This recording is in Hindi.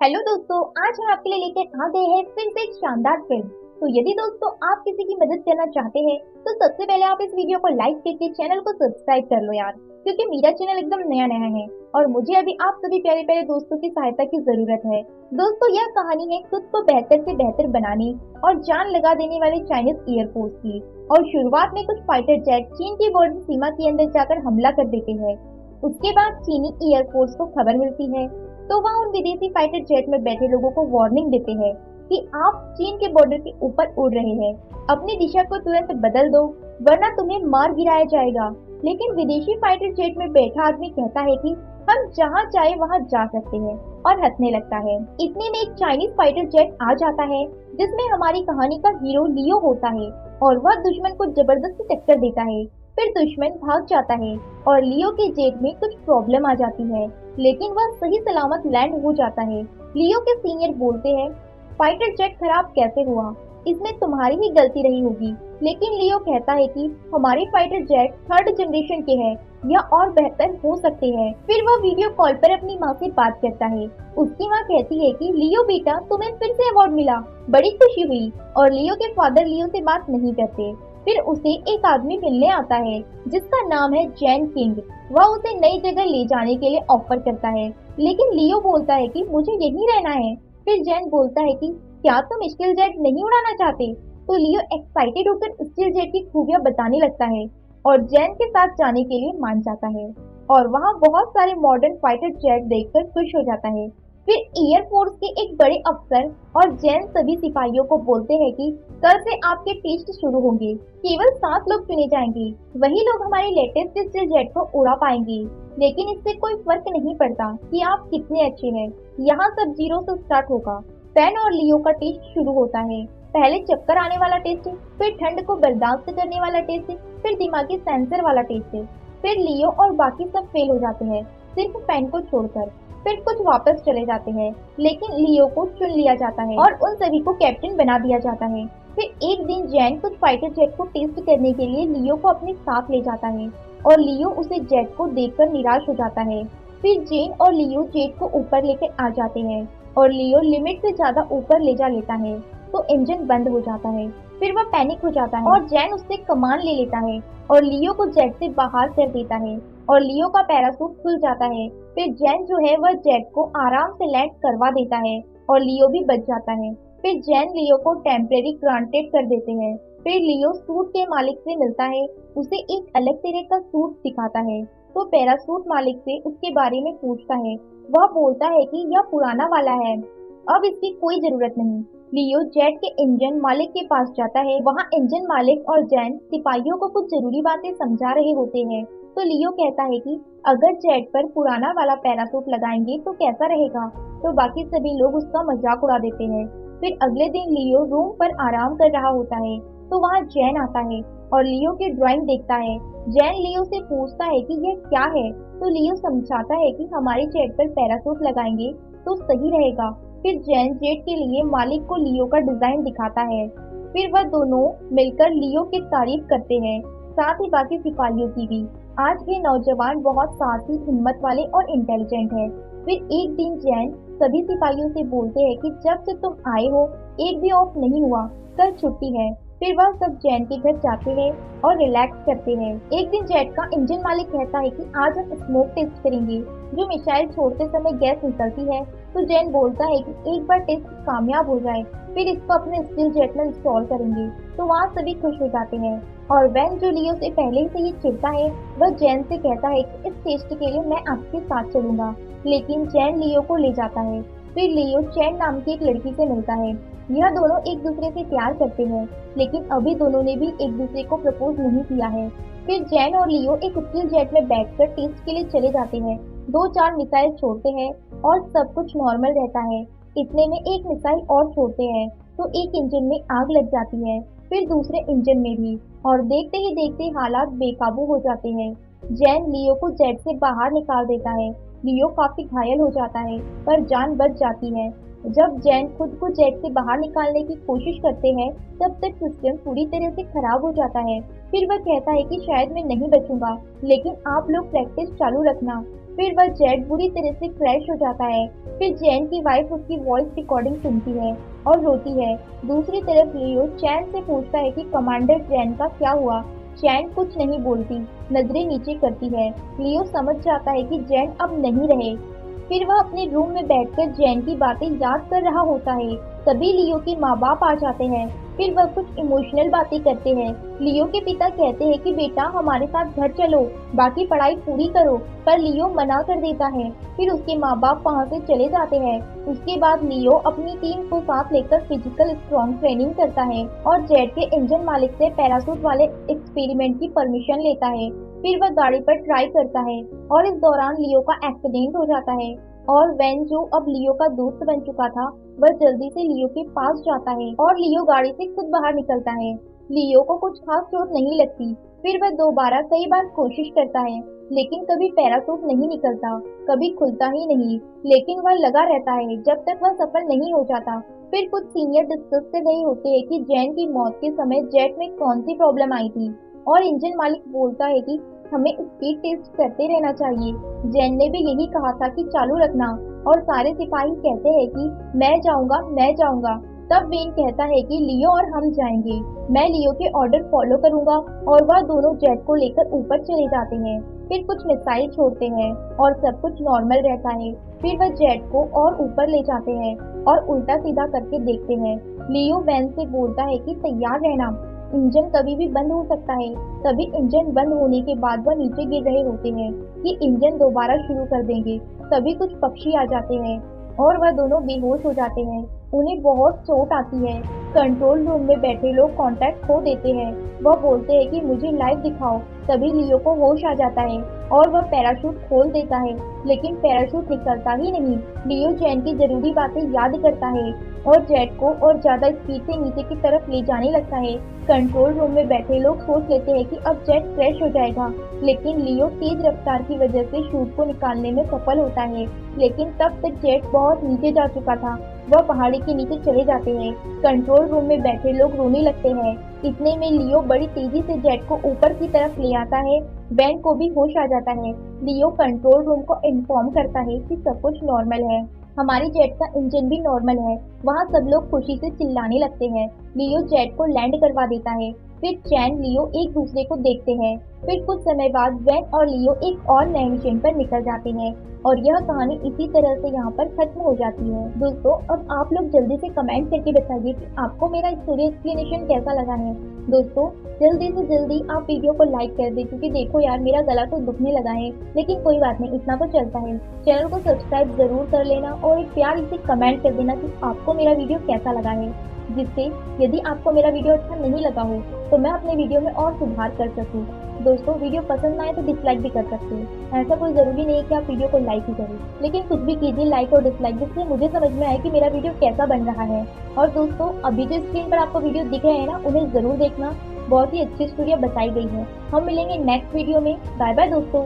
हेलो दोस्तों, आज हम आपके लिए लेकर आ गए हैं फिर से एक शानदार फिल्म। तो यदि दोस्तों आप किसी की मदद करना चाहते हैं तो सबसे पहले आप इस वीडियो को लाइक करके चैनल को सब्सक्राइब कर लो यार, क्योंकि मेरा चैनल एकदम नया नया है और मुझे अभी आप सभी प्यारे प्यारे दोस्तों की सहायता की जरूरत है। दोस्तों यह कहानी है खुद को बेहतर से बेहतर बनाने और जान लगा देने वाले चाइनीज एयरफोर्स की। और शुरुआत में कुछ फाइटर जेट चीन की बॉर्डर सीमा के अंदर जाकर हमला कर देते हैं। उसके बाद चीनी एयरफोर्स को खबर मिलती है तो वह उन विदेशी फाइटर जेट में बैठे लोगों को वार्निंग देते हैं कि आप चीन के बॉर्डर के ऊपर उड़ रहे हैं, अपनी दिशा को तुरंत बदल दो वरना तुम्हें मार गिराया जाएगा। लेकिन विदेशी फाइटर जेट में बैठा आदमी कहता है कि हम जहाँ चाहे वहाँ जा सकते हैं और हंसने लगता है। इतने में एक चाइनीज फाइटर जेट आ जाता है जिसमें हमारी कहानी का हीरो लियो होता है और वह दुश्मन को जबरदस्ती टक्कर देता है। फिर दुश्मन भाग जाता है और लियो के जेट में कुछ प्रॉब्लम आ जाती है, लेकिन वह सही सलामत लैंड हो जाता है। लियो के सीनियर बोलते हैं, फाइटर जेट खराब कैसे हुआ, इसमें तुम्हारी ही गलती रही होगी। लेकिन लियो कहता है कि हमारे फाइटर जेट थर्ड जनरेशन के हैं या और बेहतर हो सकते हैं। फिर वह वीडियो कॉल पर अपनी माँ से बात करता है। उसकी माँ कहती है कि लियो बेटा, तुम्हें फिर से अवार्ड मिला, बड़ी खुशी हुई। और लियो के फादर लियो से बात नहीं करते। फिर उसे एक आदमी मिलने आता है जिसका नाम है जैन किंग। वह उसे नई जगह ले जाने के लिए ऑफर करता है, लेकिन लियो बोलता है कि मुझे यहीं रहना है। फिर जैन बोलता है कि क्या तुम स्टील जेट नहीं उड़ाना चाहते? तो लियो एक्साइटेड होकर स्टील जेट की खूबियां बताने लगता है और जैन के साथ जाने के लिए मान जाता है और वहाँ बहुत सारे मॉडर्न फाइटर जेट देखकर खुश हो जाता है। फिर एयरफोर्स के एक बड़े अफसर और जैन सभी सिपाहियों को बोलते हैं कि कल से आपके टेस्ट शुरू होंगे। केवल 7 लोग चुने जाएंगे, वही लोग हमारे लेटेस्ट स्टील जेट को उड़ा पाएंगे। लेकिन इससे कोई फर्क नहीं पड़ता कि आप कितने अच्छे हैं, यहाँ सब जीरो से स्टार्ट होगा। पेन और लियो का टेस्ट शुरू होता है। पहले चक्कर आने वाला टेस्ट, फिर ठंड को बर्दाश्त करने वाला टेस्ट, फिर दिमागी सेंसर वाला टेस्ट। फिर लियो और बाकी सब फेल हो जाते हैं, सिर्फ पेन को छोड़कर। फिर कुछ वापस चले जाते हैं, लेकिन लियो को चुन लिया जाता है और उन सभी को कैप्टन बना दिया जाता है। फिर एक दिन जैन कुछ फाइटर जेट को टेस्ट करने के लिए लियो को अपने साथ ले जाता है और लियो उसे जेट को देखकर निराश हो जाता है। फिर जैन और लियो जेट को ऊपर लेकर आ जाते हैं और लियो लिमिट से ज्यादा ऊपर ले जा लेता है तो इंजन बंद हो जाता है। फिर वह पैनिक हो जाता है और जैन उससे कमान ले लेता है और लियो को जेट से बाहर कर देता है और लियो का पैरासूट खुल जाता है। फिर जैन जो है वह जेट को आराम से लैंड करवा देता है और लियो भी बच जाता है। फिर जैन लियो को टेम्परेरी ग्रांटेड कर देते हैं। फिर लियो सूट के मालिक से मिलता है, उसे एक अलग तरह का सूट दिखाता है तो पैरासूट मालिक से उसके बारे में पूछता है। वह बोलता है कि यह पुराना वाला है, अब इसकी कोई जरूरत नहीं। लियो जेट के इंजन मालिक के पास जाता है। वहाँ इंजन मालिक और जैन सिपाहियों को कुछ जरूरी बातें समझा रहे होते हैं तो लियो कहता है कि अगर जेट पर पुराना वाला पैरासूट लगाएंगे तो कैसा रहेगा। तो बाकी सभी लोग उसका मजाक उड़ा देते हैं। फिर अगले दिन लियो रूम पर आराम कर रहा होता है तो वहाँ जैन आता है और लियो की ड्राइंग देखता है। जैन लियो से पूछता है कि यह क्या है तो लियो समझाता है कि हमारे जेट पर पैरासूट लगाएंगे तो सही रहेगा। फिर जैन जेट के लिए मालिक को लियो का डिजाइन दिखाता है। फिर वह दोनों मिलकर लियो की तारीफ करते हैं, साथ ही बाकी सिपाहियों की भी। आज के नौजवान बहुत साहसी, हिम्मत वाले और इंटेलिजेंट है। फिर एक दिन जैन सभी सिपाहियों से बोलते हैं कि जब से तुम आए हो एक भी ऑफ नहीं हुआ, कल छुट्टी है। फिर वह सब जैन के घर जाते हैं और रिलैक्स करते हैं। एक दिन जेट का इंजन मालिक कहता है कि आज हम स्मोक टेस्ट करेंगे, जो मिसाइल छोड़ते समय गैस निकलती है। तो जैन बोलता है कि एक बार टेस्ट कामयाब हो जाए फिर इसको अपने स्टील जेट में इंस्टॉल करेंगे। तो वहाँ सभी खुश हो जाते हैं और वैन जो लियो से पहले से ही चिढ़ता है वह जैन से कहता है कि इस टेस्ट के लिए मैं आपके साथ चलूंगा। लेकिन जैन लियो को ले जाता है। फिर लियो चैन नाम की एक लड़की से मिलता है। यह दोनों एक दूसरे से प्यार करते हैं, लेकिन अभी दोनों ने भी एक दूसरे को प्रपोज नहीं किया है। फिर जैन और लियो एक स्टील जेट में बैठकर टेस्ट के लिए चले जाते हैं। 2-4 मिसाइल छोड़ते हैं और सब कुछ नॉर्मल रहता है। इतने में एक मिसाइल और छोड़ते हैं तो एक इंजन में आग लग जाती है, फिर दूसरे इंजन में भी, और देखते ही देखते हालात बेकाबू हो जाते हैं। जैन लियो को जेट से बाहर निकाल देता है। लियो काफी घायल हो जाता है पर जान बच जाती है। जब जैन खुद को जेट से बाहर निकालने की कोशिश करते हैं तब तक सिस्टम पूरी तरह से खराब हो जाता है। फिर वह कहता है कि शायद मैं नहीं बचूंगा, लेकिन आप लोग प्रैक्टिस चालू रखना, फिर वह जेट बुरी तरह से क्रैश हो जाता है। फिर जैन की वाइफ उसकी वॉइस रिकॉर्डिंग सुनती है और रोती है। दूसरी तरफ लियो चैन से पूछता है कि कमांडर जैन का क्या हुआ। चैन कुछ नहीं बोलती, नजरें नीचे करती है। लियो समझ जाता है कि जैन अब नहीं रहे। फिर वह अपने रूम में बैठकर जैन की बातें याद कर रहा होता है। तभी लियो के माँ बाप आ जाते हैं। फिर वह कुछ इमोशनल बातें करते हैं। लियो के पिता कहते हैं कि बेटा हमारे साथ घर चलो, बाकी पढ़ाई पूरी करो, पर लियो मना कर देता है। फिर उसके माँ बाप वहाँ से चले जाते हैं। उसके बाद लियो अपनी टीम को साथ लेकर फिजिकल स्ट्रॉन्ग ट्रेनिंग करता है और जेट के इंजन मालिक से पैराशूट वाले एक्सपेरिमेंट की परमिशन लेता है। फिर वह गाड़ी पर ट्राई करता है और इस दौरान लियो का एक्सीडेंट हो जाता है और वैन जो अब लियो का दोस्त बन चुका था वह जल्दी से लियो के पास जाता है और लियो गाड़ी से खुद बाहर निकलता है। लियो को कुछ खास चोट नहीं लगती। फिर वह दोबारा कई बार कोशिश करता है लेकिन कभी पैराशूट नहीं निकलता, कभी खुलता ही नहीं। लेकिन वह लगा रहता है जब तक वह सफल नहीं हो जाता। फिर कुछ सीनियर डिस्कस कर रहे होते हैं कि जैन की मौत के समय जेट में कौन सी प्रॉब्लम आई थी और इंजन मालिक बोलता है कि हमें स्पीड टेस्ट करते रहना चाहिए। जैन ने भी यही कहा था कि चालू रखना और सारे सिपाही कहते हैं कि मैं जाऊंगा मैं जाऊंगा। तब वेन कहता है कि लियो और हम जाएंगे, मैं लियो के ऑर्डर फॉलो करूंगा और वह दोनों जेट को लेकर ऊपर चले जाते हैं। फिर कुछ मिसाइल छोड़ते हैं और सब कुछ नॉर्मल रहता है। फिर वह जेट को और ऊपर ले जाते हैं और उल्टा सीधा करके देखते हैं। लियो वैन से बोलता है कि तैयार रहना, इंजन कभी भी बंद हो सकता है। तभी इंजन बंद होने के बाद वह नीचे गिर रहे होते हैं कि इंजन दोबारा शुरू कर देंगे। तभी कुछ पक्षी आ जाते हैं और वह दोनों बेहोश हो जाते हैं। उन्हें बहुत चोट आती है। कंट्रोल रूम में बैठे लोग कांटेक्ट खो देते हैं। वह बोलते हैं कि मुझे लाइव दिखाओ। तभी लियो को होश आ जाता है और वह पैराशूट खोल देता है लेकिन पैराशूट निकलता ही नहीं। लियो जैन की जरूरी बातें याद करता है और जेट को और ज्यादा स्पीड से नीचे की तरफ ले जाने लगता है। कंट्रोल रूम में बैठे लोग सोच लेते हैं कि अब जेट क्रैश हो जाएगा, लेकिन लियो तेज रफ्तार की वजह से शूट को निकालने में सफल होता है। लेकिन तब तक जेट बहुत नीचे जा चुका था। वह पहाड़ी के नीचे चले जाते हैं। कंट्रोल रूम में बैठे लोग रोने लगते हैं। इतने में लियो बड़ी तेजी से जेट को ऊपर की तरफ ले आता है। वैन को भी होश आ जाता है। लियो कंट्रोल रूम को इन्फॉर्म करता है कि सब कुछ नॉर्मल है, हमारी जेट का इंजन भी नॉर्मल है। वहाँ सब लोग खुशी से चिल्लाने लगते हैं। लियो जेट को लैंड करवा देता है। फिर चैन लियो एक दूसरे को देखते हैं। फिर कुछ समय बाद वैन और लियो एक और नए मिशन पर निकल जाते हैं और यह कहानी इसी तरह से यहाँ पर खत्म हो जाती है। दोस्तों अब आप लोग जल्दी से कमेंट करके बताइए कि आपको मेरा स्टोरी एक्सप्लेनेशन कैसा लगा है। दोस्तों जल्दी से जल्दी आप वीडियो को लाइक कर दें क्योंकि देखो यार मेरा गला तो दुखने लगा है, लेकिन कोई बात नहीं, इतना तो चलता है। चैनल को सब्सक्राइब जरूर कर लेना और एक प्यार से कमेंट कर देना कि आपको मेरा वीडियो कैसा लगा है, जिससे यदि आपको मेरा वीडियो अच्छा नहीं लगा हो तो मैं अपने वीडियो में और सुधार कर सकूं। दोस्तों वीडियो पसंद ना आए तो डिसलाइक भी कर सकते हैं, ऐसा कोई जरूरी नहीं है कि आप वीडियो को लाइक ही करें, लेकिन कुछ भी कीजिए लाइक और डिसलाइक, जिससे मुझे समझ में आए कि मेरा वीडियो कैसा बन रहा है। और दोस्तों अभी जो स्क्रीन पर आपको वीडियो दिख रहे हैं ना, उन्हें जरूर देखना, बहुत ही अच्छी स्टोरी बताई गई है। हम मिलेंगे नेक्स्ट वीडियो में। बाय बाय दोस्तों।